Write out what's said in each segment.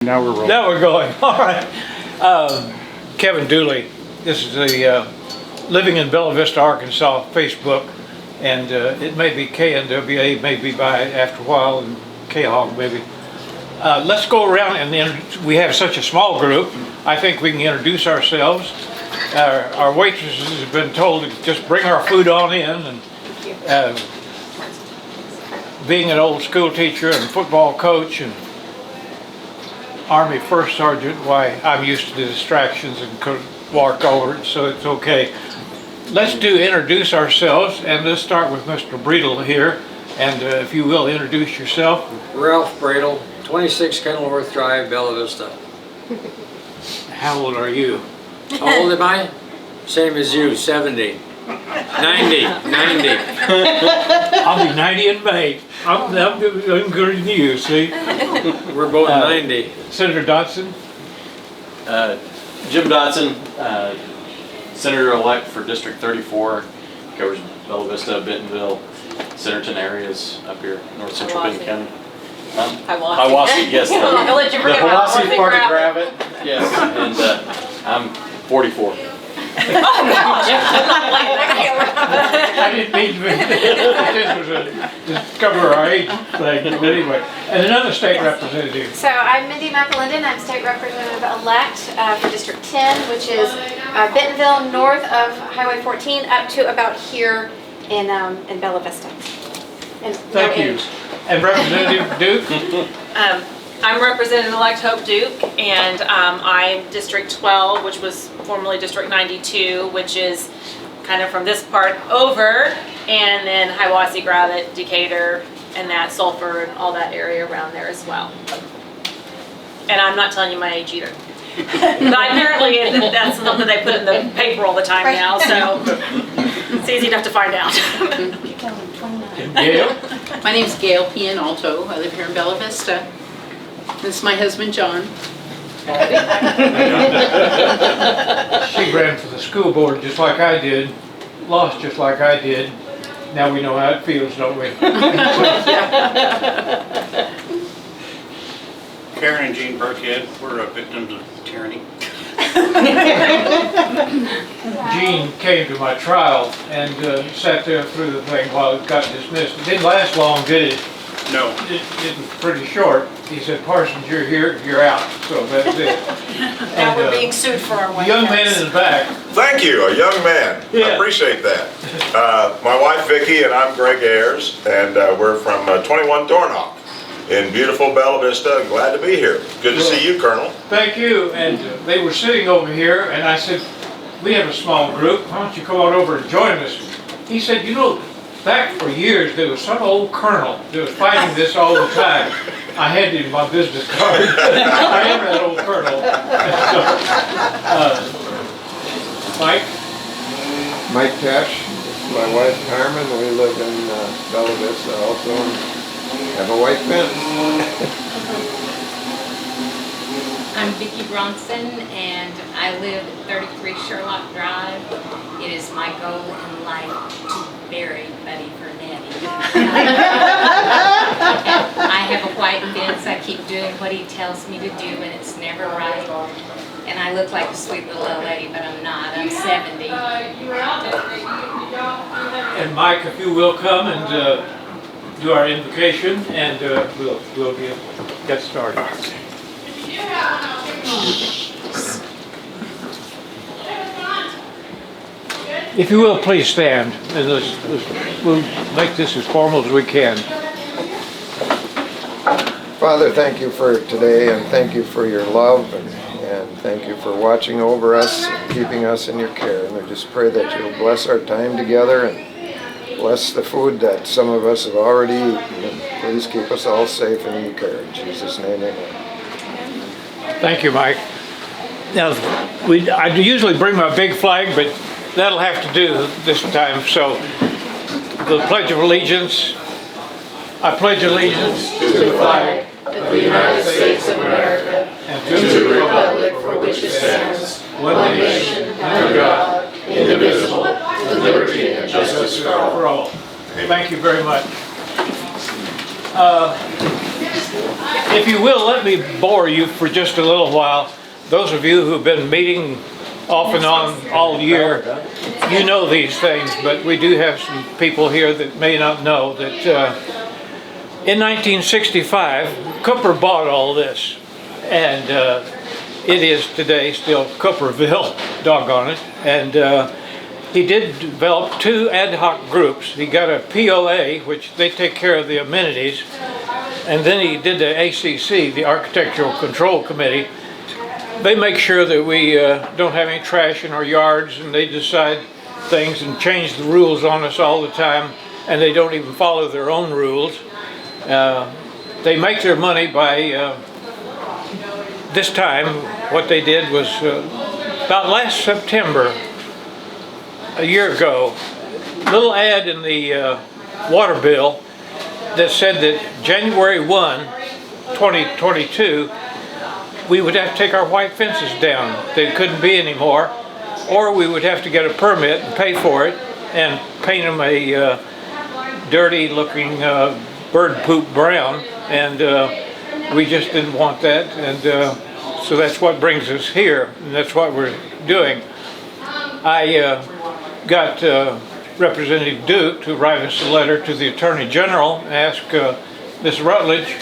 Now we're rolling. Now we're going. All right. Kevin Dooley. This is the Living in Bella Vista, Arkansas Facebook, and it may be KNWA, maybe by after a while, and KHOG maybe. Let's go around, and then we have such a small group. I think we can introduce ourselves. Our waitresses have been told to just bring our food on in, and being an old school teacher and football coach and Army First Sergeant, why I'm used to the distractions and could walk over it, so it's okay. Let's introduce ourselves, and let's start with Mr. Breedle here, and if you will, introduce yourself. Ralph Breedle, 26 Kenilworth Drive, Bella Vista. How old are you? How old am I? Same as you, 70. 90. I'll be 90 in May. I'm good than you, see? We're both 90. Senator Dotson? Jim Dotson, Senator-elect for District 34, covers Bella Vista, Bentonville, Centerton areas up here, north central Benton County. Hiwassee, yes. I'll let you The forget Hiwassee part of Gravette, yes, and I'm 44. Oh gosh, I'm not playing that I didn't mean to just cover our age thing, but anyway. And another state representative. So I'm Mindy McAlindon. I'm state representative-elect for District 10, which is Bentonville, north of Highway 14, up to about here in Bella Vista. And Thank you. And Representative Duke? I'm Representative-elect Hope Duke, and I'm District 12, which was formerly District 92, which is kind of from this part over, and then Hiwassee, Gravette, Decatur, and that Sulphur, and all that area around there as well. And I'm not telling you my age either. But apparently that's something they put in the paper all the time now, so it's easy enough to find out. Gail? My name is Gail Pianalto. I live here in Bella Vista. This is my husband, John. She ran for the school board just like I did, lost just like I did. Now we know how it feels, don't we? Karen and Jean Burkhead, we're victims of tyranny. Jean came to my trial and sat there through the thing while it got dismissed. It didn't last long, did it? No. It was pretty short. He said, Parsons, you're here, you're out. So that's it. Now we're being sued for our white young man house. in the back. Thank you, a young man. Yeah. I appreciate that. My wife Vicki and I'm Greg Ayers, and we're from 21 Dornoch in beautiful Bella Vista. Glad to be here. Good to see you, Colonel. Thank you. And they were sitting over here, and I said, we have a small group. Why don't you come on over and join us? He said, you know, back for years, there was some old colonel that was fighting this all the time. I handed him my business card. I am that old colonel. Mike? Mike Tesh, my wife Carmen. We live in Bella Vista also, and have a white fence. I'm Vicki Bronson, and I live at 33 Sherlock Drive. It is my goal in life to bury Buddy for Nettie. I have a white fence. I keep doing what he tells me to do, and it's never right. And I look like a sweet little old lady, but I'm not. I'm 70. And Mike, if you will come and do our invocation, and we'll get started. If you will, please stand, and we'll make this as formal as we can. Father, thank you for today, and thank you for your love, and thank you for watching over us and keeping us in your care. And I just pray that you'll bless our time together and bless the food that some of us have already eaten. And please keep us all safe and in your care. In Jesus' name, amen. Thank you, Mike. Now, I usually bring my big flag, but that'll have to do this time. So, the Pledge of Allegiance. I pledge allegiance to the flag of the United States of America and to the republic for which it stands, one nation, under God, indivisible, with liberty and justice for all. Thank you very much. If you will, let me bore you for just a little while. Those of you who've been meeting off and on all year, you know these things, but we do have some people here that may not know that in 1965, Cooper bought all this, and it is today still Cooperville, doggone it, and he did develop 2 ad hoc groups. He got a POA, which they take care of the amenities, and then he did the ACC, the Architectural Control Committee. They make sure that we don't have any trash in our yards, and they decide things and change the rules on us all the time, and they don't even follow their own rules. They make their money by, this time, what they did was, about last September, a year ago, little ad in the water bill that said that January 1, 2022, we would have to take our white fences down. They couldn't be anymore, or we would have to get a permit and pay for it and paint them a dirty looking bird poop brown, and we just didn't want that, and so that's what brings us here, and that's what we're doing. I got Representative Duke to write us a letter to the Attorney General, ask Ms. Rutledge.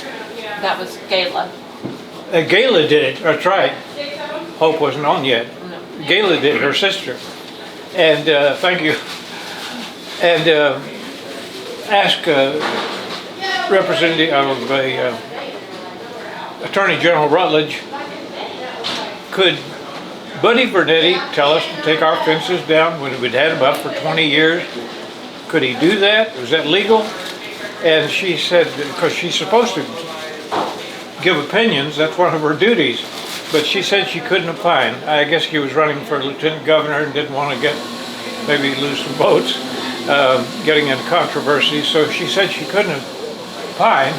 That was Gayla. Gayla did it, that's right. Hope wasn't on yet. Gayla did it, her sister. And thank you. And ask Representative Attorney General Rutledge, could Buddy Vernetti tell us to take our fences down when we'd had them up for 20 years? Could he do that? Was that legal? And she said, because she's supposed to give opinions, that's one of her duties. But she said she couldn't opine. I guess she was running for lieutenant governor and didn't want to maybe lose some votes, getting in controversy. So she said she couldn't opine.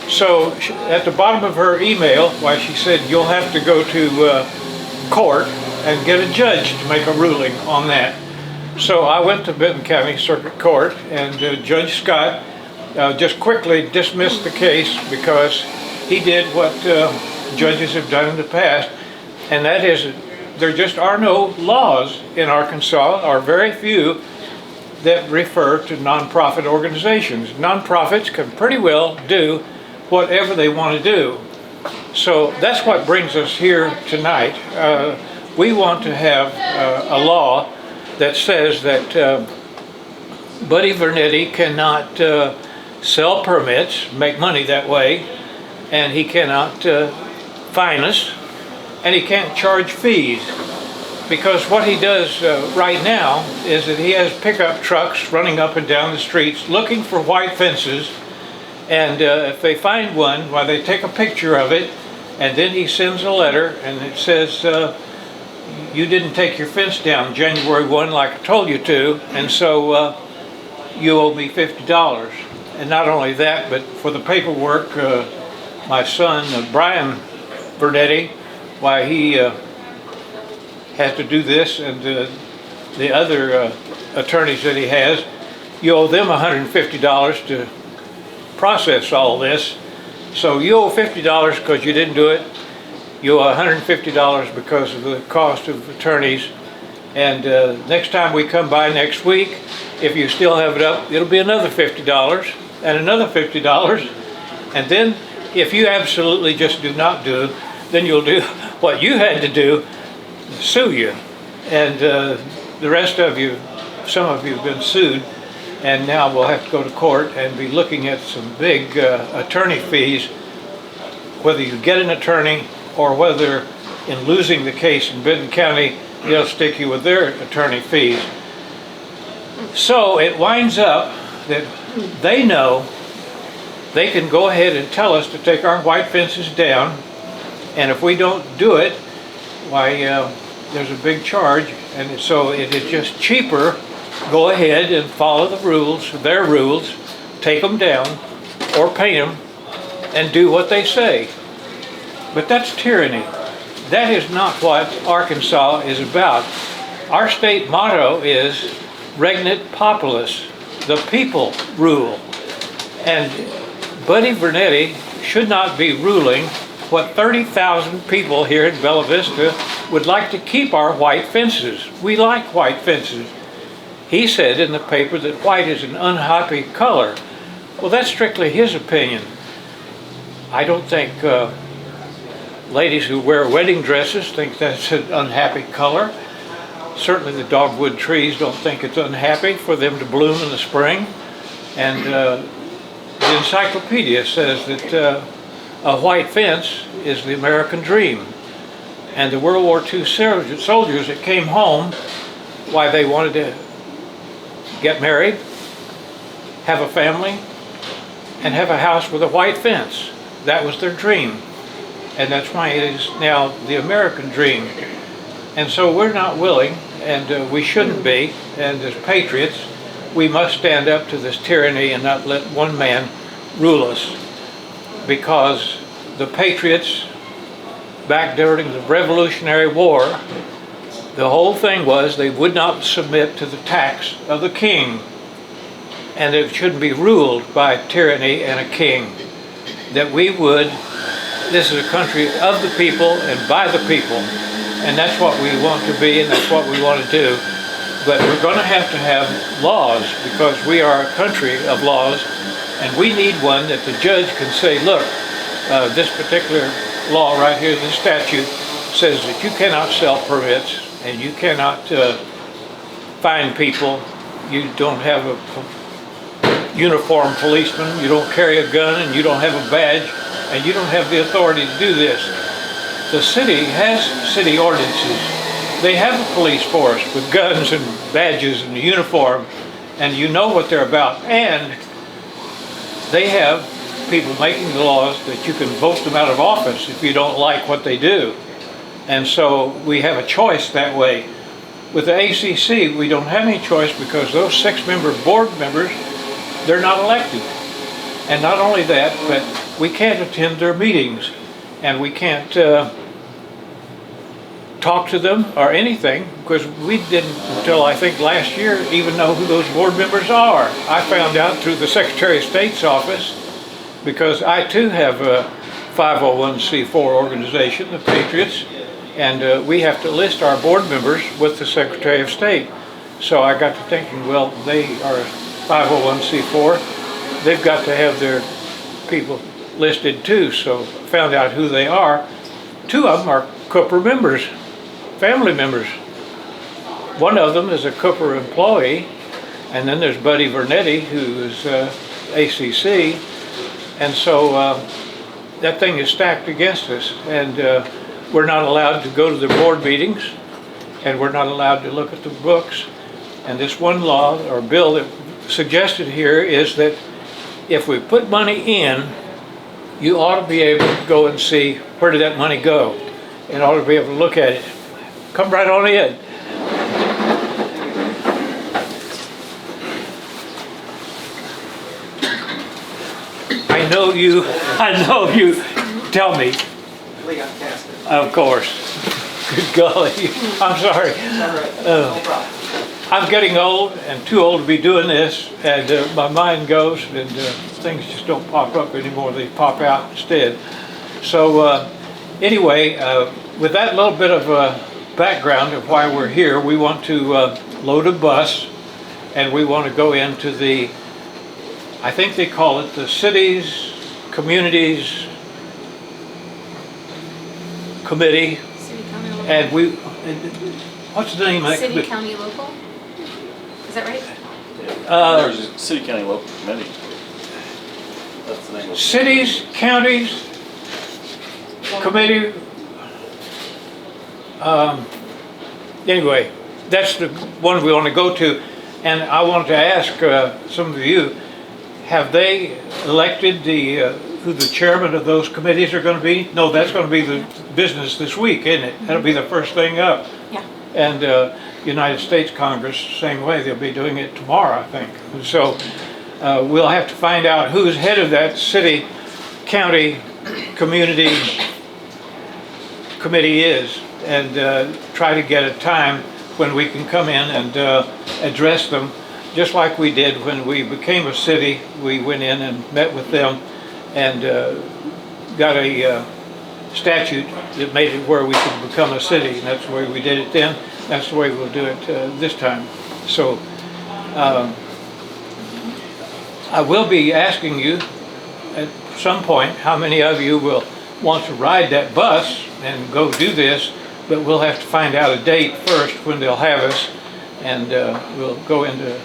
So at the bottom of her email, why she said, you'll have to go to court and get a judge to make a ruling on that. So I went to Benton County Circuit Court, and Judge Scott just quickly dismissed the case because he did what judges have done in the past, and that is there just are no laws in Arkansas, or very few, that refer to nonprofit organizations. Nonprofits can pretty well do whatever they want to do. So that's what brings us here tonight. We want to have a law that says that Buddy Vernetti cannot sell permits, make money that way, and he cannot fine us, and he can't charge fees. Because what he does right now is that he has pickup trucks running up and down the streets looking for white fences, and if they find one, well, they take a picture of it, and then he sends a letter, and it says, you didn't take your fence down January 1 like I told you to, and so you owe me $50. And not only that, but for the paperwork, my son, Brian Vernetti, why he has to do this, and the other attorneys that he has, you owe them $150 to process all this. So you owe $50 because you didn't do it. You owe $150 because of the cost of attorneys. And next time we come by next week, if you still have it up, it'll be another $50 and another $50. And then if you absolutely just do not do, then you'll do what you had to do, sue you. And the rest of you, some of you have been sued, and now we'll have to go to court and be looking at some big attorney fees, whether you get an attorney or whether in losing the case in Benton County, they'll stick you with their attorney fees. So it winds up that they know they can go ahead and tell us to take our white fences down, and if we don't do it, why there's a big charge, and so it is just cheaper. Go ahead and follow the rules, their rules, take them down or paint them and do what they say. But that's tyranny. That is not what Arkansas is about. Our state motto is Regnat Populus, the people rule. And Buddy Vernetti should not be ruling what 30,000 people here in Bella Vista would like to keep our white fences. We like white fences. He said in the paper that white is an unhappy color. Well, that's strictly his opinion. I don't think ladies who wear wedding dresses think that's an unhappy color. Certainly the dogwood trees don't think it's unhappy for them to bloom in the spring. And the encyclopedia says that a white fence is the American dream. And the World War II soldiers that came home, why they wanted to get married, have a family, and have a house with a white fence. That was their dream. And that's why it is now the American dream. And so we're not willing, and we shouldn't be, and as patriots, we must stand up to this tyranny and not let one man rule us. Because the patriots, back during the Revolutionary War, the whole thing was they would not submit to the tax of the king. And it shouldn't be ruled by tyranny and a king. That we would, this is a country of the people and by the people. And that's what we want to be, and that's what we want to do. But we're going to have laws, because we are a country of laws, and we need one that the judge can say, look, this particular law right here, this statute, says that you cannot sell permits, and you cannot fine people, you don't have a uniformed policeman, you don't carry a gun, and you don't have a badge, and you don't have the authority to do this. The city has city ordinances. They have a police force with guns and badges and uniform, and you know what they're about. And they have people making the laws that you can vote them out of office if you don't like what they do. And so we have a choice that way. With the ACC, we don't have any choice, because those 6-member board members, they're not elected. And not only that, but we can't attend their meetings, and we can't talk to them or anything, because we didn't, until I think last year, even know who those board members are. I found out through the Secretary of State's office, because I too have a 501c4 organization, the Patriots, and we have to list our board members with the Secretary of State. So I got to thinking, well, they are 501c4, they've got to have their people listed too, so found out who they are. 2 of them are Cooper members, family members. One of them is a Cooper employee, and then there's Buddy Vernetti, who is ACC, and so that thing is stacked against us, and we're not allowed to go to the board meetings, and we're not allowed to look at the books. And this one law or bill that suggested here is that if we put money in, you ought to be able to go and see where did that money go, and ought to be able to look at it. Come right on in. I know you, tell me. Of course. Good golly, I'm sorry. I'm getting old and too old to be doing this, and my mind goes, and things just don't pop up anymore, they pop out instead. So anyway, with that little bit of background of why we're here, we want to load a bus, and we want to go into the, I think they call it the Cities, Communities Committee, City, county, local. and we, what's the name of that City, committee? county, local? Is that right? There's a city, county, local committee. That's the name of it. Cities, counties, committee. Anyway, that's the one we want to go to, and I wanted to ask some of you, have they elected the who the chairman of those committees are going to be? No, that's going to be the business this week, isn't it? That'll be the first thing up. Yeah. And United States Congress, same way, they'll be doing it tomorrow, I think. So we'll have to find out who's head of that city, county, community committee is, and try to get a time when we can come in and address them, just like we did when we became a city. We went in and met with them and got a statute that made it where we could become a city, and that's the way we did it then. That's the way we'll do it this time. So I will be asking you at some point how many of you will want to ride that bus and go do this, but we'll have to find out a date first when they'll have us, and we'll go into.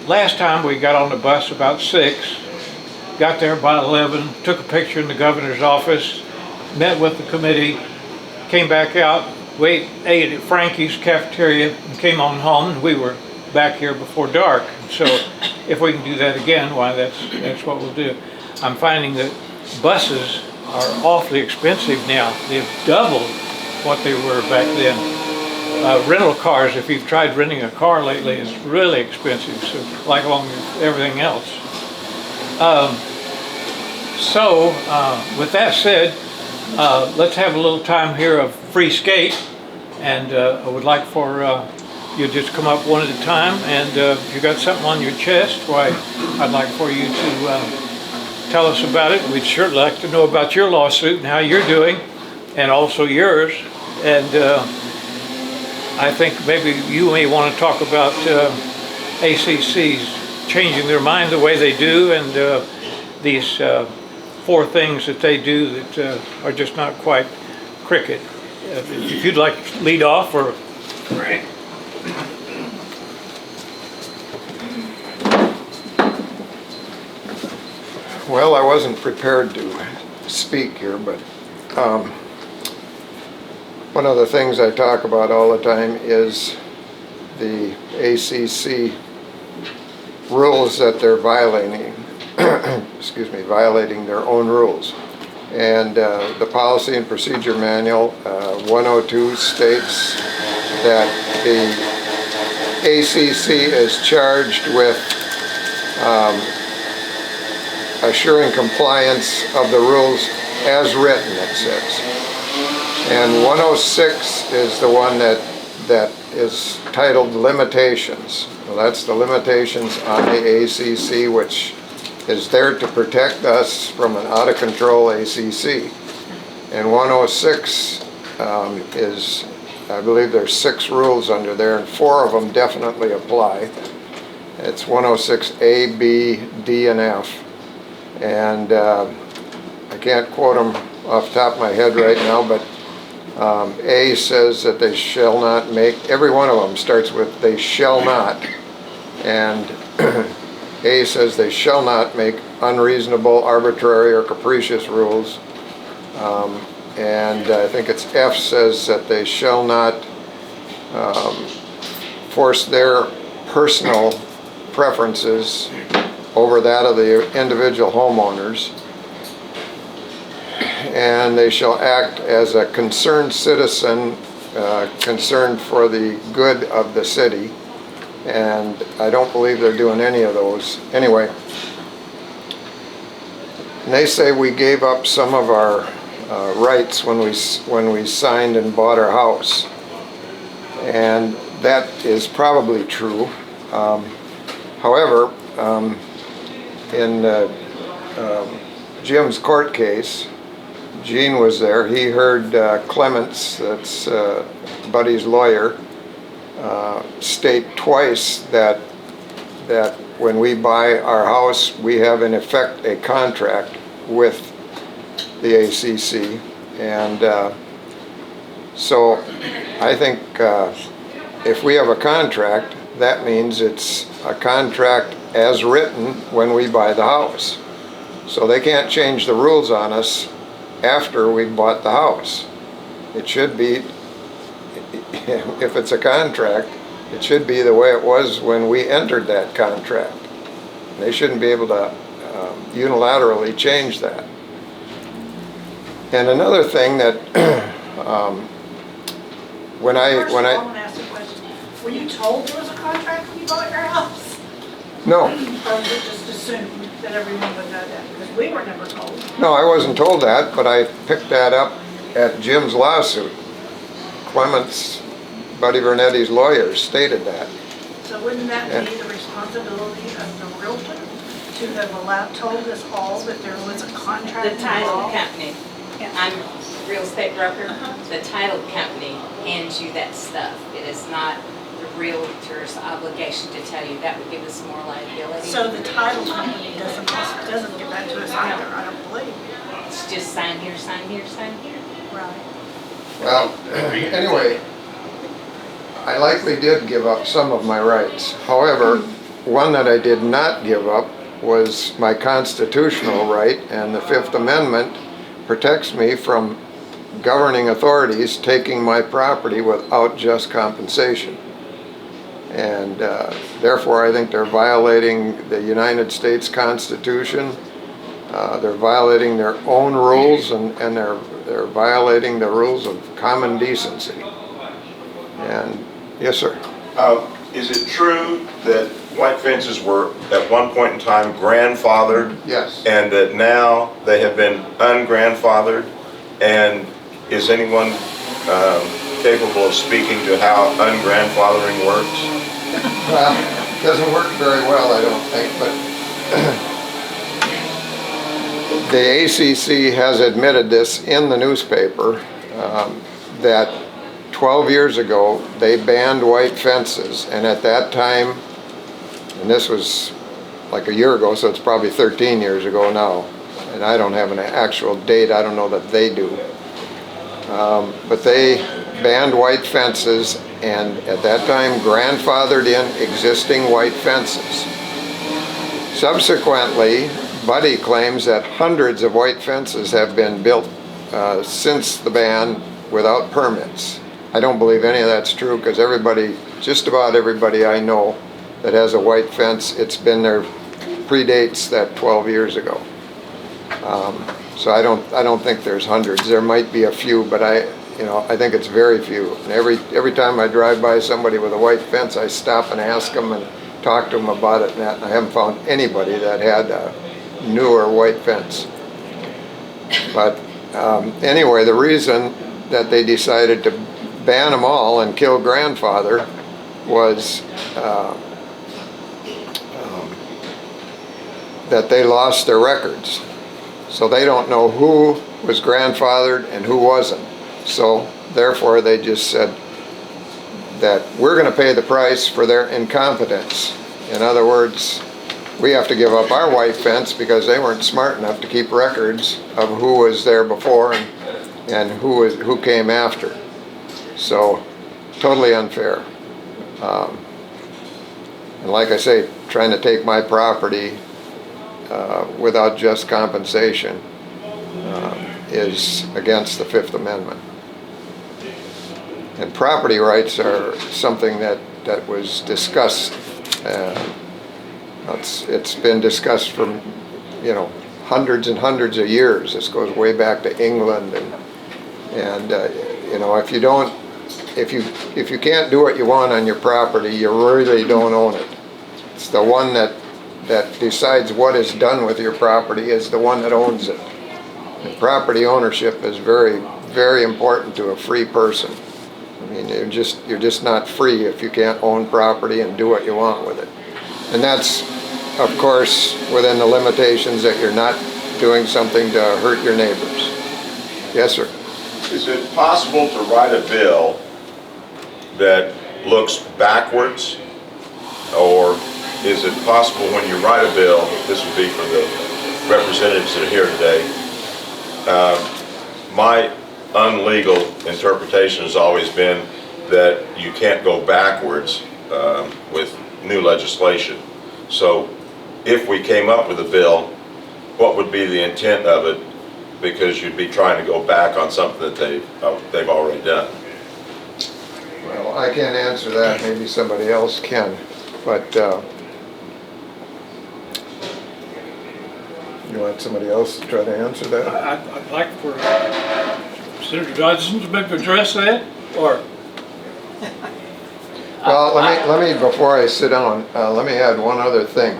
Last time we got on the bus about 6, got there by 11, took a picture in the governor's office, met with the committee, came back out, ate at Frankie's cafeteria, and came on home, and we were back here before dark. So if we can do that again, why, that's what we'll do. I'm finding that buses are awfully expensive now. They've doubled what they were back then. Rental cars, if you've tried renting a car lately, is really expensive, so like along with everything else. With that said, let's have a little time here of free skate, and I would like for you just come up one at a time, and if you got something on your chest, why, I'd like for you to tell us about it. We'd sure like to know about your lawsuit and how you're doing, and also yours. And I think maybe you may want to talk about ACC's changing their mind the way they do, and these 4 things that they do that are just not quite cricket. If you'd like to lead off, or... Right. Well, I wasn't prepared to speak here, but one of the things I talk about all the time is the ACC rules that they're violating, excuse me, violating their own rules. And the Policy and Procedure Manual 102 states that the ACC is charged with assuring compliance of the rules as written, it says. And 106 is the one that is titled Limitations. Well, that's the limitations on the ACC, which is there to protect us from an out-of-control ACC. And 106 is, I believe there's 6 rules under there, and 4 of them definitely apply. It's 106A, B, D, and F. And I can't quote them off the top of my head right now, but A says that they shall not make, every one of them starts with they shall not, and A says they shall not make unreasonable, arbitrary, or capricious rules, and I think it's F says that they shall not force their personal preferences over that of the individual homeowners, and they shall act as a concerned citizen, concerned for the good of the city, and I don't believe they're doing any of those. Anyway, and they say we gave up some of our rights when we signed and bought our house, and that is probably true. However, in Jim's court case, Gene was there. He heard Clements, that's Buddy's lawyer, state twice that when we buy our house, we have in effect a contract with the ACC, and so I think if we have a contract, that means it's a contract as written when we buy the house. So they can't change the rules on us after we bought the house. It should be, if it's a contract, it should be the way it was when we entered that contract. They shouldn't be able to unilaterally change that. And another thing that when I want to ask a question. Were you told there was a contract when you bought your house? No. Or was it just assumed that everyone would know that? Because we were never told. No, I wasn't told that, but I picked that up at Jim's lawsuit. Clements, Buddy Vernetti's lawyer, stated that. So wouldn't that be the responsibility of the realtor to have told us all that there was a contract The title involved? company, I'm a real estate broker, the title company hands you that stuff. It is not the realtor's obligation to tell you. That would give us more liability. So the title company doesn't get back to us either, I don't believe. It's just sign here, sign here, sign here. Right. Well, anyway, I likely did give up some of my rights. However, one that I did not give up was my constitutional right, and the Fifth Amendment protects me from governing authorities taking my property without just compensation. And therefore, I think they're violating the United States Constitution. They're violating their own rules, and they're violating the rules of common decency. And yes, sir. Is it true that white fences were at one point in time grandfathered? Yes. And that now they have been ungrandfathered? And is anyone capable of speaking to how ungrandfathering works? Well, it doesn't work very well, I don't think, but the ACC has admitted this in the newspaper, that 12 years ago they banned white fences, and at that time, and this was like a year ago, so it's probably 13 years ago now, and I don't have an actual date, I don't know that they do, but they banned white fences, and at that time grandfathered in existing white fences. Subsequently, Buddy claims that hundreds of white fences have been built since the ban without permits. I don't believe any of that's true, because just about everybody I know that has a white fence, it's been there, predates that 12 years ago. So I don't think there's hundreds. There might be a few, but I think it's very few. And every time I drive by somebody with a white fence, I stop and ask them and talk to them about it, and I haven't found anybody that had a newer white fence. But anyway, the reason that they decided to ban them all and kill grandfather was that they lost their records. So they don't know who was grandfathered and who wasn't. So therefore they just said that we're going to pay the price for their incompetence. In other words, we have to give up our white fence because they weren't smart enough to keep records of who was there before and who came after. So totally unfair. And like I say, trying to take my property without just compensation is against the Fifth Amendment. And property rights are something that was discussed. It's been discussed for hundreds and hundreds of years. This goes way back to England, and if you can't do what you want on your property, you really don't own it. It's the one that decides what is done with your property is the one that owns it. And property ownership is very, very important to a free person. I mean, you're just not free if you can't own property and do what you want with it. And that's, of course, within the limitations that you're not doing something to hurt your neighbors. Yes, sir. Is it possible to write a bill that looks backwards? Or is it possible when you write a bill, this would be for the representatives that are here today, my unlegal interpretation has always been that you can't go backwards with new legislation. So if we came up with a bill, what would be the intent of it? Because you'd be trying to go back on something that they've already done. Well, I can't answer that. Maybe somebody else can. But you want somebody else to try to answer that? I'd like for Senator Dotson to maybe address that, or? Well, let me before I sit down, let me add one other thing.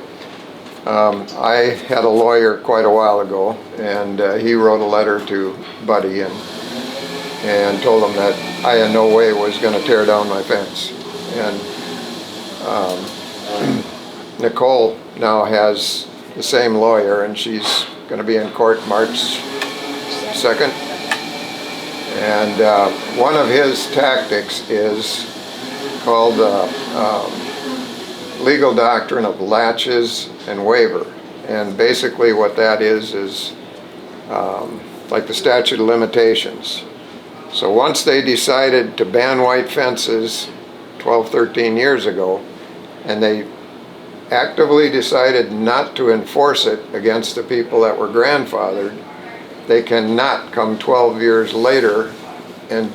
I had a lawyer quite a while ago, and he wrote a letter to Buddy and told him that I in no way was going to tear down my fence. And Nicole now has the same lawyer, and she's going to be in court March 2nd. And one of his tactics is called legal doctrine of latches and waiver. And basically what that is like the statute of limitations. So once they decided to ban white fences 12, 13 years ago, and they actively decided not to enforce it against the people that were grandfathered, they cannot come 12 years later and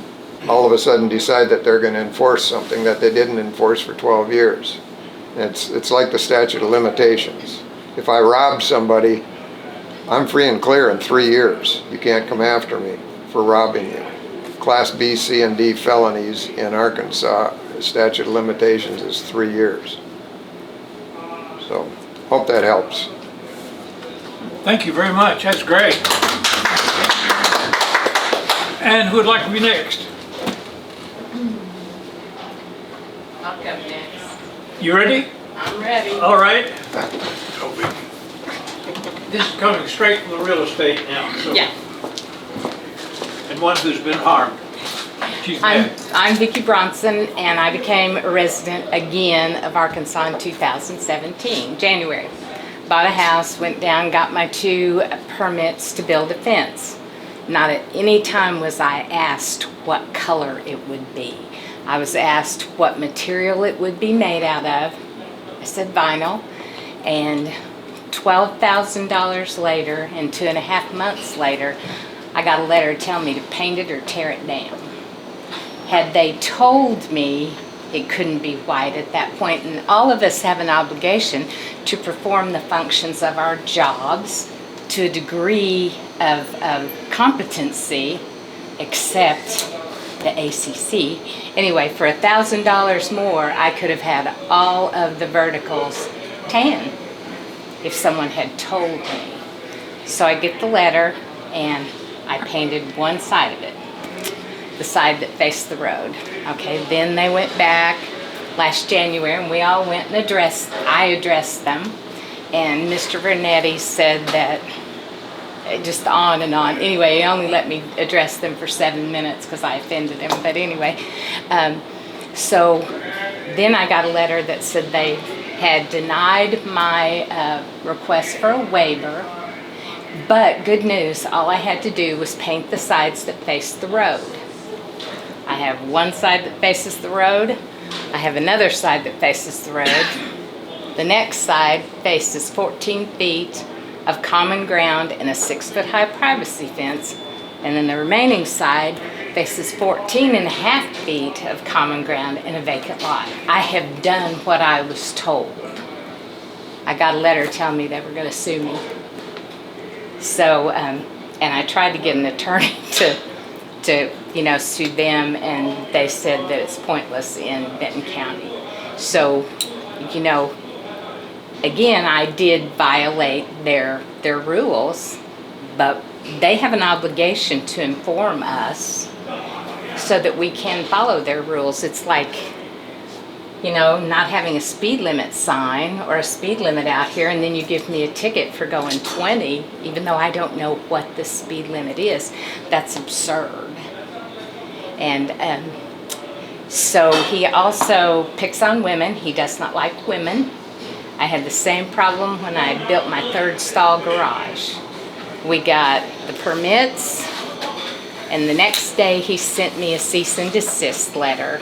all of a sudden decide that they're going to enforce something that they didn't enforce for 12 years. It's like the statute of limitations. If I rob somebody, I'm free and clear in 3 years. You can't come after me for robbing you. Class B, C, and D felonies in Arkansas, the statute of limitations is 3 years. So, hope that helps. Thank you very much. That's great. And who would like to be next? I'll come next. You ready? I'm ready. All right. This is coming straight from the real estate now. So. Yeah. And one who's been harmed. She's next. I'm Vicki Bronson, and I became a resident again of Arkansas in 2017, January. Bought a house, went down, got my 2 permits to build a fence. Not at any time was I asked what color it would be. I was asked what material it would be made out of. I said vinyl, and $12,000 later and 2.5 months later, I got a letter telling me to paint it or tear it down. Had they told me it couldn't be white at that point, and all of us have an obligation to perform the functions of our jobs to a degree of competency, except the ACC. Anyway, for $1,000 more, I could have had all of the verticals tan if someone had told me. So I get the letter and I painted one side of it, the side that faced the road. Okay, then they went back last January and we all went and I addressed them, and Mr. Vernetti said that just on and on. Anyway, he only let me address them for 7 minutes because I offended him. But anyway, so then I got a letter that said they had denied my request for a waiver. But good news, all I had to do was paint the sides that faced the road. I have one side that faces the road. I have another side that faces the road. The next side faces 14 feet of common ground and a 6-foot-high privacy fence, and then the remaining side faces 14.5 feet of common ground and a vacant lot. I have done what I was told. I got a letter telling me they were going to sue me. So, and I tried to get an attorney to sue them, and they said that it's pointless in Benton County. So, again, I did violate their rules, but they have an obligation to inform us so that we can follow their rules. It's like, not having a speed limit sign or a speed limit out here, and then you give me a ticket for going 20, even though I don't know what the speed limit is. That's absurd. And so he also picks on women. He does not like women. I had the same problem when I built my 3rd stall garage. We got the permits, and the next day he sent me a cease and desist letter.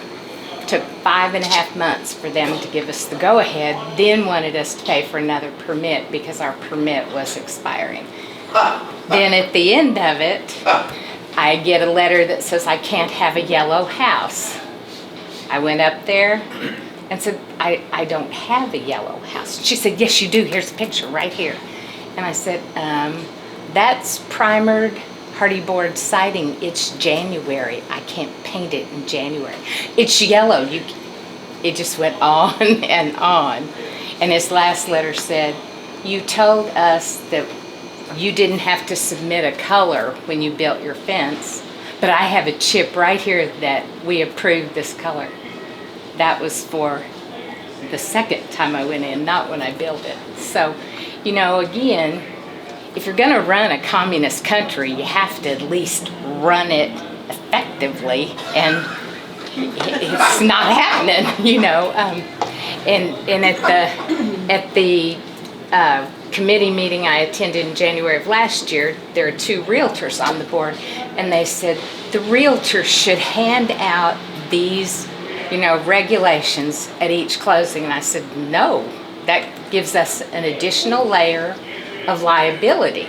It took 5.5 months for them to give us the go-ahead, then wanted us to pay for another permit because our permit was expiring. Then at the end of it, I get a letter that says I can't have a yellow house. I went up there and said, I don't have a yellow house. She said, yes, you do. Here's a picture right here. And I said, that's primered hardy board siding. It's January. I can't paint it in January. It's yellow. It just went on and on. And his last letter said, you told us that you didn't have to submit a color when you built your fence, but I have a chip right here that we approved this color. That was for the second time I went in, not when I built it. So you know, again, if you're going to run a communist country, you have to at least run it effectively, and it's not happening, you know. And at the committee meeting I attended in January of last year, there are 2 realtors on the board, and they said the realtors should hand out these, you know, regulations at each closing. And I said, no, that gives us an additional layer of liability.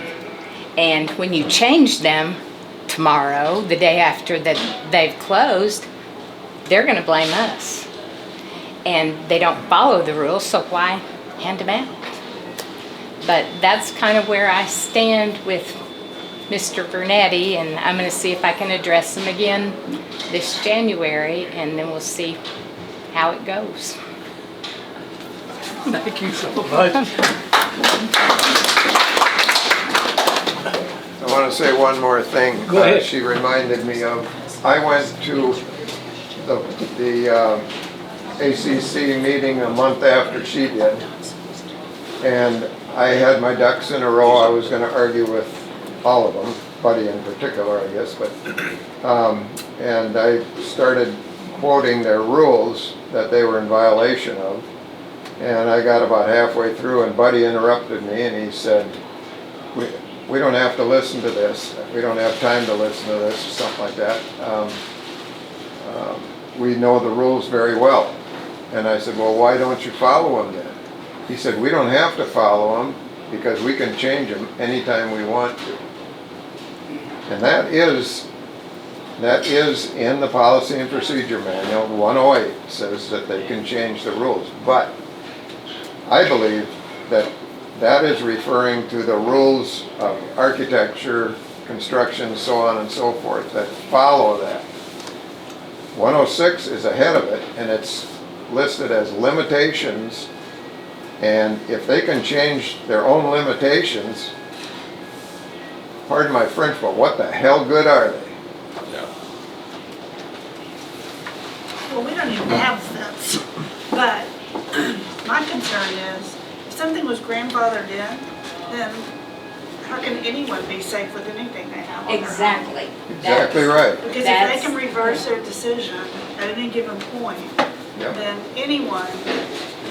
And when you change them tomorrow, the day after that they've closed, they're going to blame us. And they don't follow the rules, so why hand them out? But that's kind of where I stand with Mr. Bernetti, and I'm going to see if I can address him again this January, and then we'll see how it goes. Thank you so much. I want to say one more thing. Go ahead. She reminded me of, I went to the ACC meeting a month after she did, and I had my ducks in a row. I was going to argue with all of them, Buddy in particular, I guess, but and I started quoting their rules that they were in violation of, and I got about halfway through, and Buddy interrupted me, and he said, we don't have to listen to this. We don't have time to listen to this, or something like that. We know the rules very well. And I said, well, why don't you follow them then? He said, we don't have to follow them because we can change them anytime we want to. And that is in the Policy and Procedure Manual. 108 says that they can change the rules. But I believe that that is referring to the rules of architecture, construction, so on and so forth, that follow that. 106 is ahead of it, and it's listed as limitations, and if they can change their own limitations, pardon my French, but what the hell good are they? Well, we don't even have a fence, but my concern is, if something was grandfathered in, then how can anyone be safe with anything they have on their home? Exactly. Exactly right. Because if they can reverse their decision at any given point, Yep. then anyone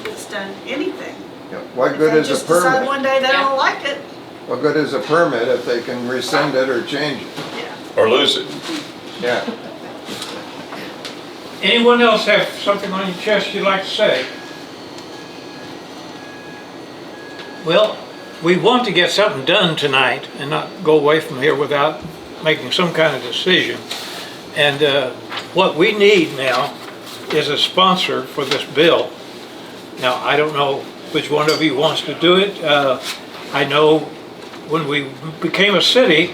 that's done anything. Yep. What If good they is a just decide permit? one day they don't like it, What good is a permit if they can rescind it or change it? yeah. Or lose it. Yeah. Anyone else have something on your chest you'd like to say? Well, we want to get something done tonight and not go away from here without making some kind of decision. And what we need now is a sponsor for this bill. Now, I don't know which one of you wants to do it. I know when we became a city,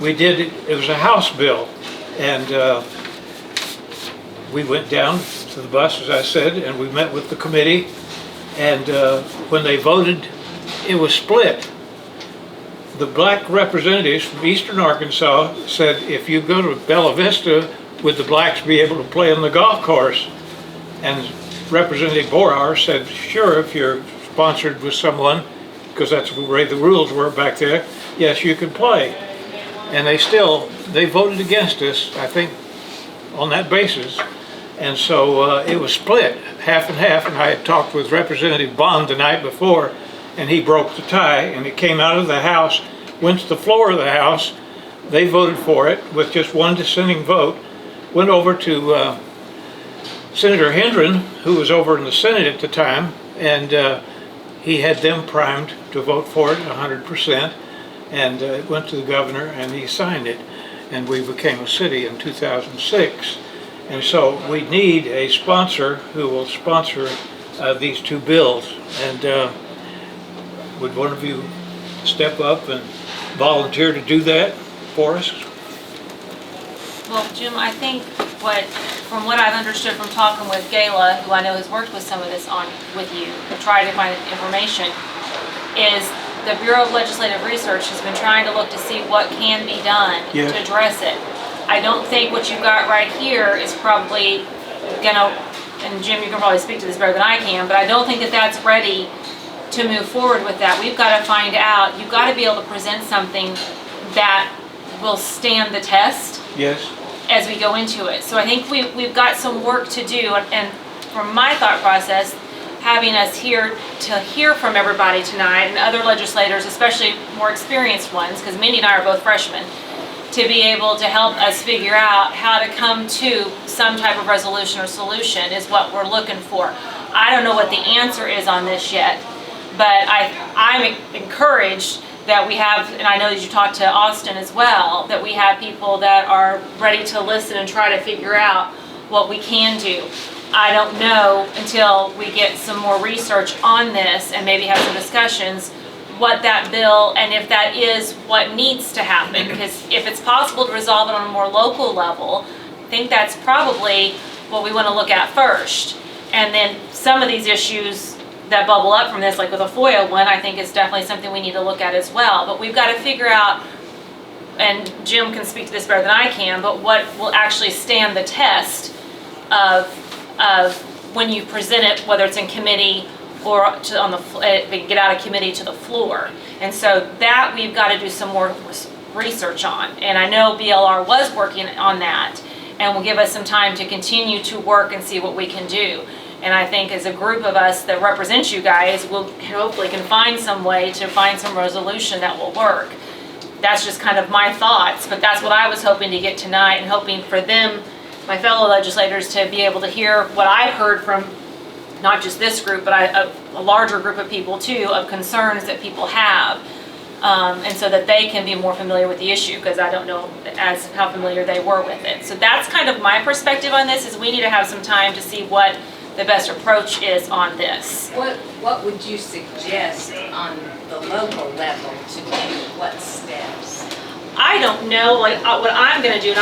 we did it was a House bill. And we went down to the bus, as I said, and we met with the committee. And when they voted, it was split. The black representatives from eastern Arkansas said, if you go to Bella Vista, would the blacks be able to play on the golf course? And Representative Borauer said, sure, if you're sponsored with someone, because that's the way the rules were back there, yes, you can play. And they voted against us, I think, on that basis. And so it was split, half and half, and I had talked with Representative Bond the night before, and he broke the tie, and it came out of the House, went to the floor of the House. They voted for it with just one dissenting vote, went over to Senator Hendren, who was over in the Senate at the time, and he had them primed to vote for it 100%, and it went to the governor, and he signed it, and we became a city in 2006. And so we need a sponsor who will sponsor these 2 bills. And would one of you step up and volunteer to do that for us? Well, Jim, I think from what I've understood from talking with Gayla, who I know has worked with some of this with you, to try to find information, is the Bureau of Legislative Research has been trying to look to see what can be done to address it. I don't think what you've got right here is probably gonna, and Jim, you can probably speak to this better than I can, but I don't think that that's ready to move forward with that, we've got to find out, you've got to be able to present something that will stand the test Yes. as we go into it. So I think we've got some work to do, and from my thought process, having us here to hear from everybody tonight and other legislators, especially more experienced ones, because Mindy and I are both freshmen, to be able to help us figure out how to come to some type of resolution or solution is what we're looking for. I don't know what the answer is on this yet, but I'm encouraged that we have, and I know that you talked to Austin as well, that we have people that are ready to listen and try to figure out what we can do. I don't know until we get some more research on this and maybe have some discussions what that bill, and if that is what needs to happen, because if it's possible to resolve it on a more local level, I think that's probably what we want to look at first. And then some of these issues that bubble up from this, like with a FOIA one, I think is definitely something we need to look at as well. But we've got to figure out, and Jim can speak to this better than I can, but what will actually stand the test of when you present it, whether it's in committee or get out of committee to the floor. And so that we've got to do some more research on. And I know BLR was working on that and will give us some time to continue to work and see what we can do. And I think as a group of us that represent you guys, we'll hopefully can find some way to find some resolution that will work. That's just kind of my thoughts, but that's what I was hoping to get tonight, and hoping for them, my fellow legislators, to be able to hear what I've heard from not just this group, but a larger group of people too, of concerns that people have. And so that they can be more familiar with the issue, because I don't know as how familiar they were with it. So that's kind of my perspective on this, is we need to have some time to see what the best approach is on this. What would you suggest on the local level to do? What steps? I don't know, like what I'm gonna do, and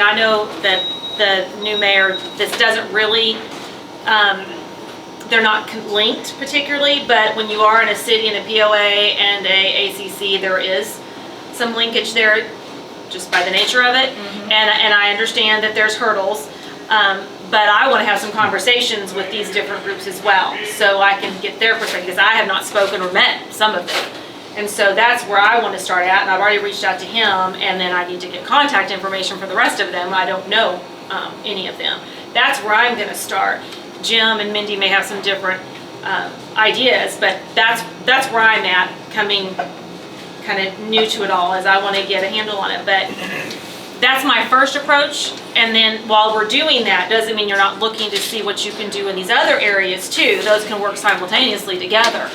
I know that the new mayor, this doesn't really, they're not linked particularly, but when you are in a city and a POA and a ACC, there is some linkage there just by the nature of it. Mm-hmm. And I understand that there's hurdles, but I want to have some conversations with these different groups as well, so I can get their perspective, because I have not spoken or met some of them. And so that's where I want to start at, and I've already reached out to him, and then I need to get contact information for the rest of them. I don't know any of them. That's where I'm going to start. Jim and Mindy may have some different ideas, but that's where I'm at, coming kind of new to it all, as I want to get a handle on it. But that's my first approach, and then while we're doing that, doesn't mean you're not looking to see what you can do in these other areas too. Those can work simultaneously together.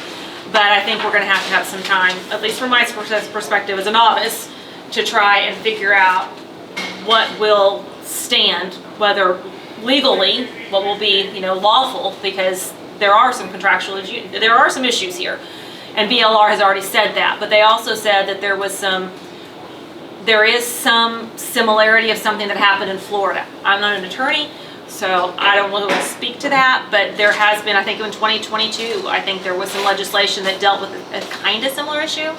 But I think we're going to have some time, at least from my perspective as a novice, to try and figure out what will stand, whether legally, what will be, lawful, because there are some there are some issues here, and BLR has already said that. But they also said that there is some similarity of something that happened in Florida. I'm not an attorney, so I don't want to speak to that, but there has been, I think in 2022, I think there was some legislation that dealt with a kind of similar issue.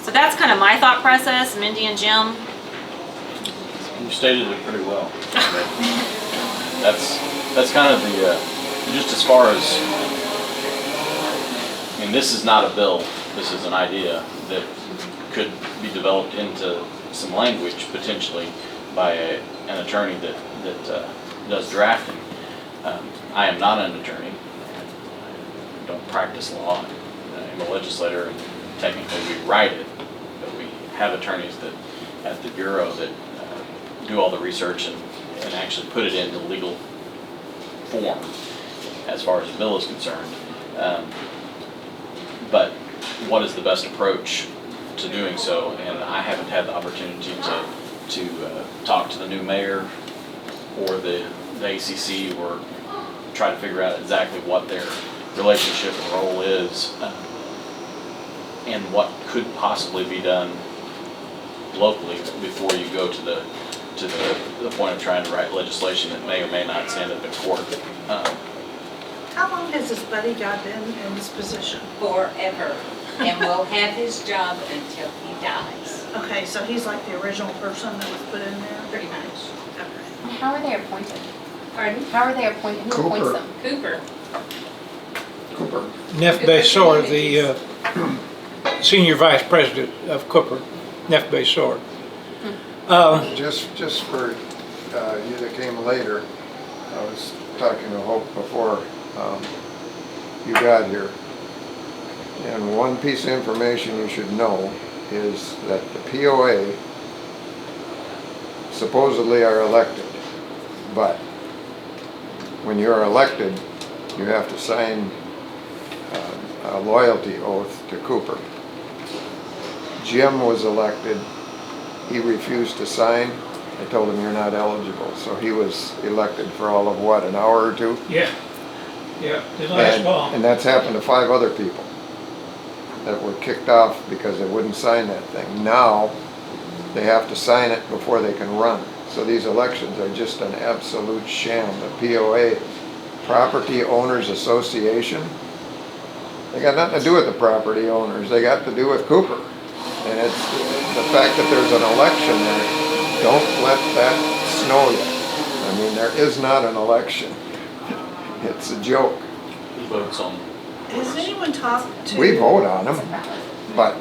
So that's kind of my thought process. Mindy and Jim. You stated it pretty well. That's kind of the, just as far as, this is not a bill, this is an idea that could be developed into some language potentially by an attorney that does drafting. I am not an attorney. I don't practice law. I'm a legislator, and technically we write it, but we have attorneys that at the bureau that do all the research and actually put it into legal form as far as the bill is concerned. But what is the best approach to doing so? And I haven't had the opportunity to talk to the new mayor or the ACC, or try to figure out exactly what their relationship and role is, and what could possibly be done locally before you go to the point of trying to write legislation that may or may not stand up in court. How long has this buddy guy been in this position? Forever. And will have his job until he dies. Okay, so he's like the original person that was put in there? Pretty much. Okay. How are they appointed? Pardon? How are they appointed? Who appoints them? Cooper. Cooper. Neff Besor, the Senior Vice President of Cooper, Neff Besor. Just for you that came later, I was talking to Hope before you got here. And one piece of information you should know is that the POA supposedly are elected, but when you're elected, you have to sign a loyalty oath to Cooper. Jim was elected. He refused to sign. I told him you're not eligible. So he was elected for all of what, an hour or two? Yeah, didn't last long. And that's happened to 5 other people that were kicked off because they wouldn't sign that thing. Now, they have to sign it before they can run. So these elections are just an absolute sham. The POA, Property Owners Association, they got nothing to do with the property owners. They got to do with Cooper. And it's the fact that there's an election there, don't let that snow you. I mean, there is not an election. It's a joke. Who votes on? Has anyone talked to? We vote on them, but,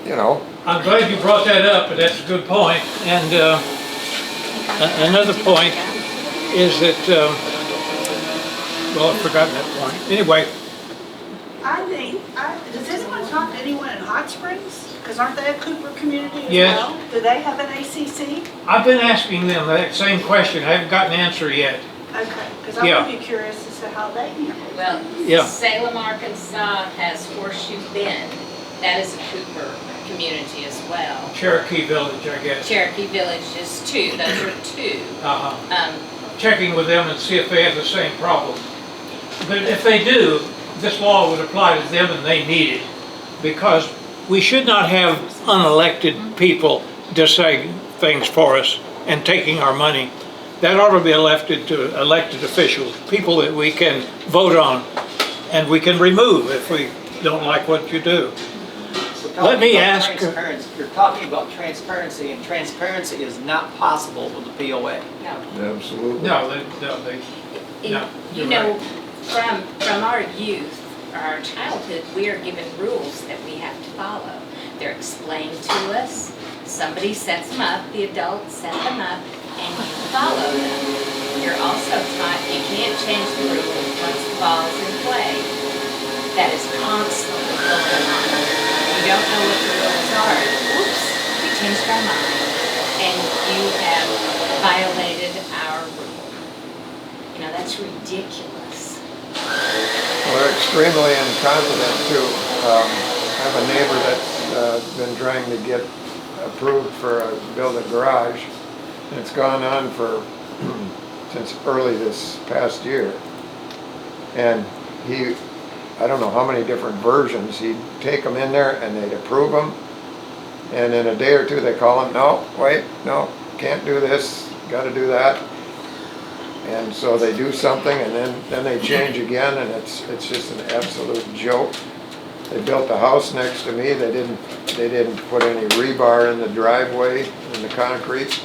you know. I'm glad you brought that up, but that's a good point. And another point is that, well, I've forgotten that point. Anyway, Does anyone talk to anyone in Hot Springs? Because aren't they a Cooper community as Yes. well? Do they have an ACC? I've been asking them that same question. I haven't gotten an answer yet. Okay, because I Yeah. would be curious as to how they handle it. Well, Yeah. Salem, Arkansas has Horseshoe Bend. That is a Cooper community as well. Cherokee Village, I guess. Cherokee Village is 2. Those are 2. Checking with them and see if they have the same problem. But if they do, this law would apply to them and they need it. Because we should not have unelected people deciding things for us and taking our money. That ought to be elected to elected officials, people that we can vote on and we can remove if we don't like what you do. Let me ask. You're talking about transparency, and transparency is not possible with the POA. No. Absolutely. No, You know, from our youth, our childhood, we are given rules that we have to follow. They're explained to us. Somebody sets them up, the adults set them up, and you follow them. You're also taught you can't change the rules once the ball's in play. That is constantly going on. You don't know what the rules are. Oops, we changed our mind, and you have violated our rule. You know, that's ridiculous. We're extremely incompetent too. I have a neighbor that's been trying to get approved for build a garage. And it's gone on for since early this past year. And I don't know how many different versions, he'd take them in there and they'd approve them. And in a day or two they call him, no, wait, no, can't do this, gotta do that. And so they do something and then they change again, and it's just an absolute joke. They built a house next to me, they didn't put any rebar in the driveway, in the concrete.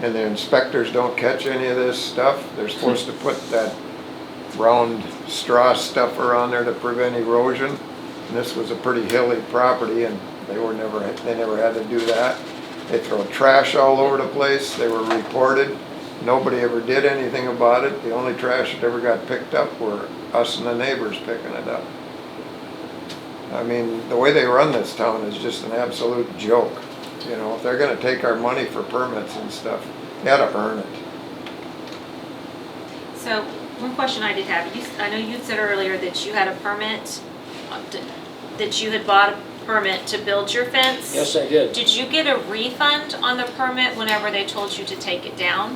And the inspectors don't catch any of this stuff. They're supposed to put that round straw stuffer on there to prevent erosion. And this was a pretty hilly property, and they never had to do that. They throw trash all over the place. They were reported. Nobody ever did anything about it. The only trash that ever got picked up were us and the neighbors picking it up. I mean, the way they run this town is just an absolute joke. You know, if they're gonna take our money for permits and stuff, they gotta earn it. So, one question I did have, I know you had said earlier that you had a permit, that you had bought a permit to build your fence. Yes, I did. Did you get a refund on the permit whenever they told you to take it down?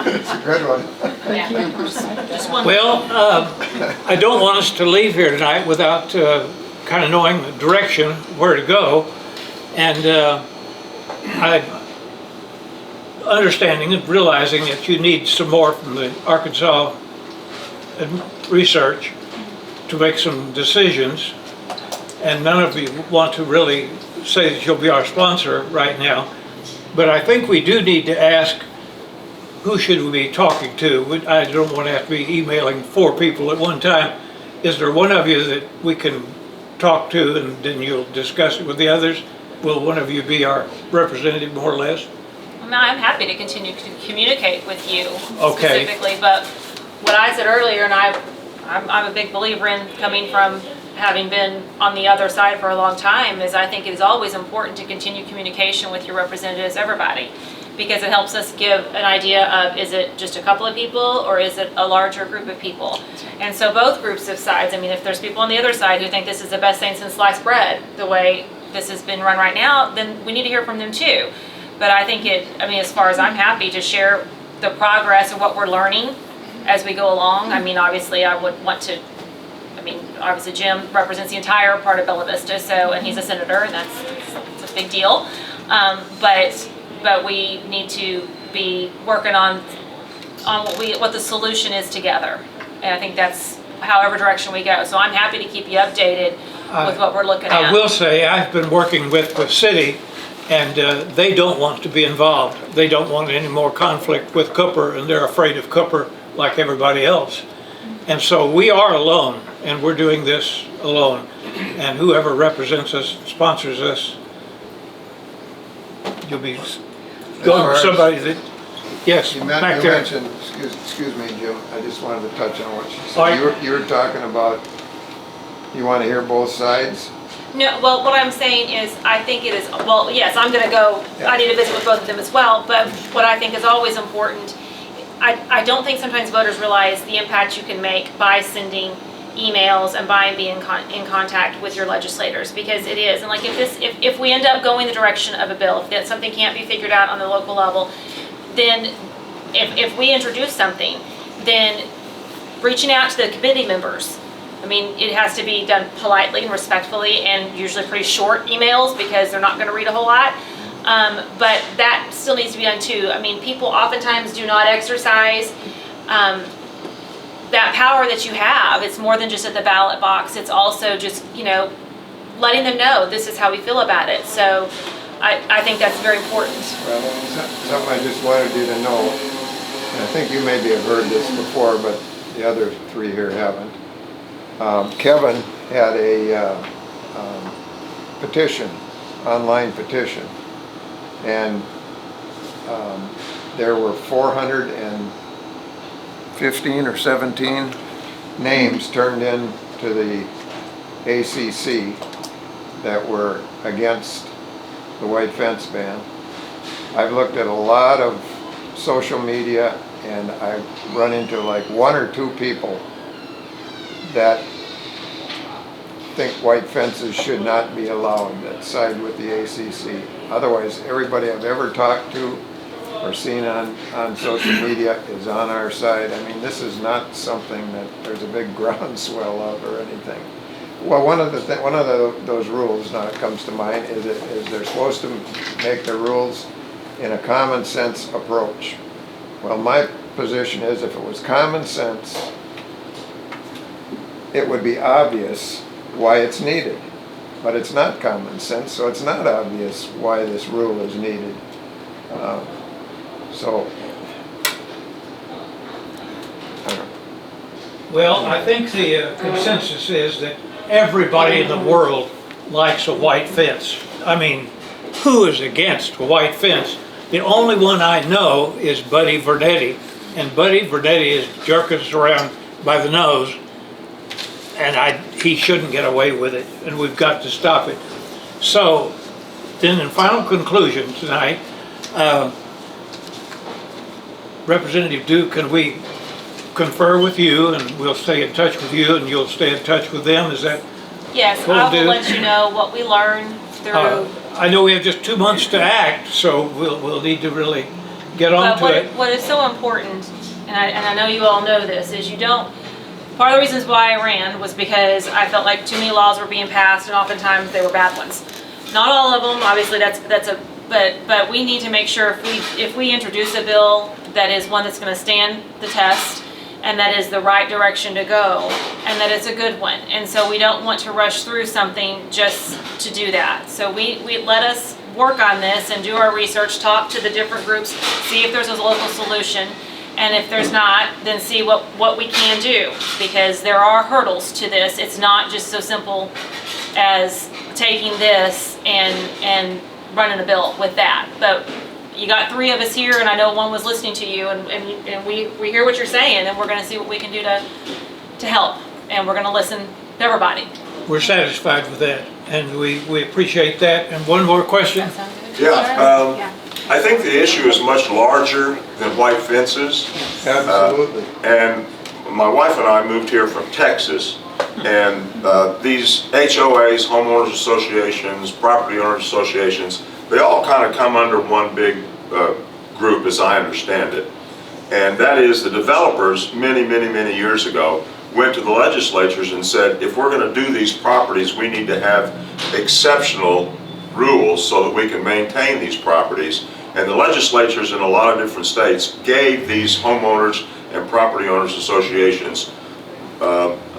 It's a good one. Just one. well, I don't want us to leave here tonight without kind of knowing the direction, where to go. And understanding and realizing that you need some more from the Arkansas research to make some decisions. And none of you want to really say that you'll be our sponsor right now. But I think we do need to ask who should we be talking to? I don't want to have to be emailing 4 people at one time. Is there one of you that we can talk to and then you'll discuss it with the others? Will one of you be our representative, more or less? No, I'm happy to continue to communicate with you Okay. specifically, but what I said earlier, and I'm a big believer in coming from having been on the other side for a long time, is I think it is always important to continue communication with your representatives, everybody, because it helps us give an idea of, is it just a couple of people or is it a larger group of people? And so both groups of sides, I mean, if there's people on the other side who think this is the best thing since sliced bread, the way this has been run right now, then we need to hear from them too. But I think as far as I'm happy to share the progress of what we're learning as we go along. I mean, obviously I would want to, obviously Jim represents the entire part of Bella Vista, so, and he's a senator, and that's a big deal. But we need to be working on what the solution is together. And I think that's however direction we go. So I'm happy to keep you updated with what we're looking at. I will say, I've been working with the city, and they don't want to be involved. They don't want any more conflict with Cooper, and they're afraid of Cooper like everybody else. And so we are alone, and we're doing this alone. And whoever represents us, sponsors us, you'll be going with somebody that, yes, back there. mentioned, excuse me, Jim, I just wanted to touch on what she All right. said. You were talking about, you want to hear both sides? No, well, what I'm saying is, I think it is, well, yes, I'm gonna go, I need to visit with both of them as well, but what I think is always important, I don't think sometimes voters realize the impact you can make by sending emails and by being in contact with your legislators, because it is, and like if we end up going the direction of a bill, if something can't be figured out on the local level, then if we introduce something, then reaching out to the committee members, I mean, it has to be done politely and respectfully, and usually pretty short emails because they're not going to read a whole lot. But that still needs to be done too. I mean, people oftentimes do not exercise that power that you have. It's more than just at the ballot box. It's also just, letting them know this is how we feel about it. So I think that's very important. Well, something I just wanted you to know, and I think you maybe have heard this before, but the other 3 here haven't. Kevin had a petition, online petition, and there were 415 or 17 names turned in to the ACC that were against the white fence ban. I've looked at a lot of social media, and I've run into like 1 or 2 people that think white fences should not be allowed, that side with the ACC. Otherwise, everybody I've ever talked to or seen on social media is on our side. I mean, this is not something that there's a big groundswell of or anything. Well, one of those rules now that comes to mind is they're supposed to make the rules in a common sense approach. Well, my position is if it was common sense, it would be obvious why it's needed. But it's not common sense, so it's not obvious why this rule is needed. Well, I think the consensus is that everybody in the world likes a white fence. I mean, who is against a white fence? The only one I know is Buddy Verdetti, and Buddy Verdetti is jerking us around by the nose, and he shouldn't get away with it, and we've got to stop it. So, then in final conclusion tonight, Representative Duke, can we confer with you, and we'll stay in touch with you, and you'll stay in touch with them? Is that Yes, what I we'll will do? let you know what we learn through. I know we have just 2 months to act, so we'll need to really get on to it. What is so important, and I know you all know this, is you don't, part of the reasons why I ran was because I felt like too many laws were being passed, and oftentimes they were bad ones. Not all of them, obviously but we need to make sure if we introduce a bill that is one that's gonna stand the test, and that is the right direction to go, and that it's a good one. And so we don't want to rush through something just to do that. So we let us work on this and do our research, talk to the different groups, see if there's a local solution. And if there's not, then see what we can do, because there are hurdles to this. It's not just so simple as taking this and running a bill with that. But you got 3 of us here, and I know one was listening to you, and we hear what you're saying, and we're gonna see what we can do to help. And we're gonna listen to everybody. We're satisfied with that, and we appreciate that. And one more question? Does that sound good? Yeah, I think the issue is much larger than white fences. Absolutely. And my wife and I moved here from Texas, and these HOAs, homeowners associations, property owners associations, they all kind of come under one big group, as I understand it. And that is the developers, many years ago, went to the legislatures and said, if we're going to do these properties, we need to have exceptional rules so that we can maintain these properties. And the legislatures in a lot of different states gave these homeowners and property owners associations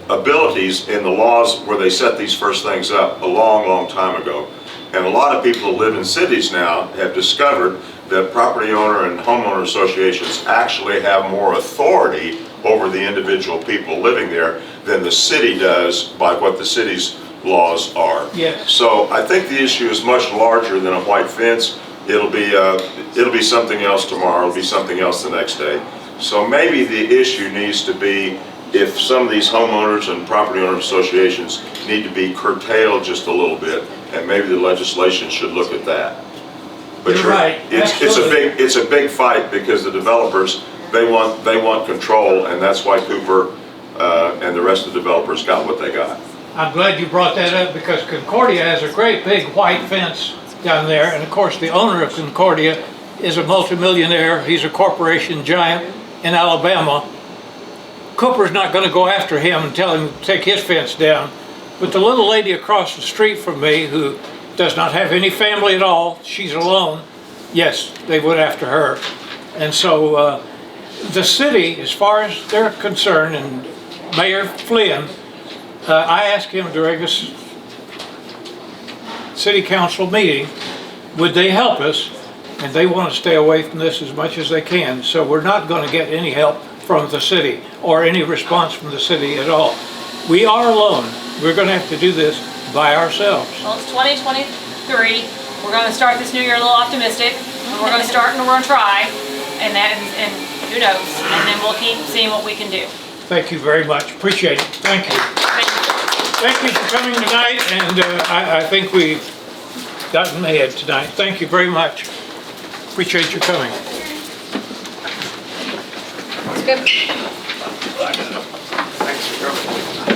abilities in the laws where they set these first things up a long time ago. And a lot of people who live in cities now have discovered that property owner and homeowner associations actually have more authority over the individual people living there than the city does by what the city's laws are. Yes. So I think the issue is much larger than a white fence. It'll be something else tomorrow, it'll be something else the next day. So maybe the issue needs to be if some of these homeowners and property owner associations need to be curtailed just a little bit, and maybe the legislation should look at that. But You're right. It's a big fight because the developers, they want control, and that's why Cooper and the rest of the developers got what they got. I'm glad you brought that up, because Concordia has a great big white fence down there, and of course the owner of Concordia is a multimillionaire. He's a corporation giant in Alabama. Cooper's not going to go after him and tell him to take his fence down. But the little lady across the street from me, who does not have any family at all, she's alone, yes, they went after her. And so the city, as far as they're concerned, and Mayor Flynn, I asked him during this city council meeting, would they help us? And they want to stay away from this as much as they can. So we're not going to get any help from the city or any response from the city at all. We are alone. We're going to have to do this by ourselves. Well, it's 2023. We're going to start this new year a little optimistic. And we're going to start and we're going to try. And who knows? And then we'll keep seeing what we can do. Thank you very much. Appreciate it. Thank you. Thank you for coming tonight. And I think we've gotten ahead tonight. Thank you very much. Appreciate your coming. Good. Thanks for coming.